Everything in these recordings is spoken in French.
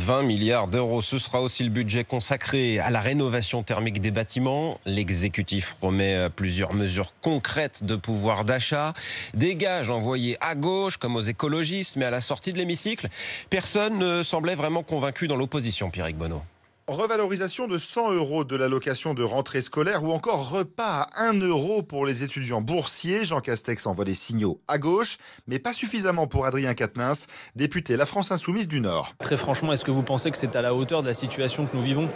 20 milliards d'euros, ce sera aussi le budget consacré à la rénovation thermique des bâtiments. L'exécutif promet plusieurs mesures concrètes de pouvoir d'achat. Des gages envoyés à gauche comme aux écologistes, mais à la sortie de l'hémicycle, personne ne semblait vraiment convaincu dans l'opposition, Pierrick Bonneau. Revalorisation de 100 € de l'allocation de rentrée scolaire ou encore repas à 1 € pour les étudiants boursiers. Jean Castex envoie des signaux à gauche, mais pas suffisamment pour Adrien Quatennens, député La France Insoumise du Nord. Très franchement, est-ce que vous pensez que c'est à la hauteur de la situation que nous vivons ?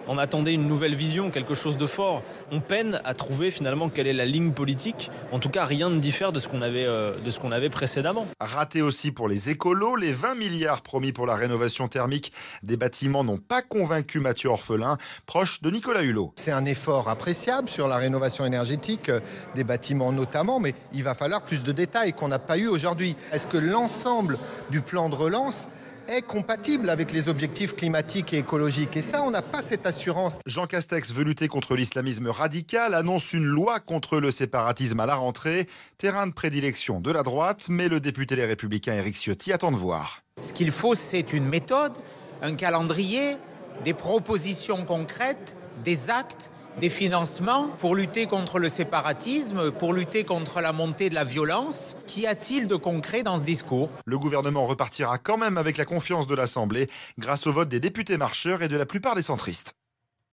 On attendait une nouvelle vision, quelque chose de fort. On peine à trouver finalement quelle est la ligne politique. En tout cas, rien ne diffère de ce qu'on avait précédemment. Raté aussi pour les écolos. Les 20 milliards promis pour la rénovation thermique des bâtiments n'ont pas convaincu Mathieu Orphelin, proche de Nicolas Hulot. C'est un effort appréciable sur la rénovation énergétique des bâtiments notamment, mais il va falloir plus de détails qu'on n'a pas eu aujourd'hui. Est-ce que l'ensemble du plan de relance est compatible avec les objectifs climatiques et écologiques? Et ça, on n'a pas cette assurance. Jean Castex veut lutter contre l'islamisme radical, annonce une loi contre le séparatisme à la rentrée, terrain de prédilection de la droite, mais le député Les Républicains Éric Ciotti attend de voir. Ce qu'il faut, c'est une méthode, un calendrier, des propositions concrètes, des actes, des financements pour lutter contre le séparatisme, pour lutter contre la montée de la violence. Qu'y a-t-il de concret dans ce discours ? Le gouvernement repartira quand même avec la confiance de l'Assemblée grâce au vote des députés marcheurs et de la plupart des centristes.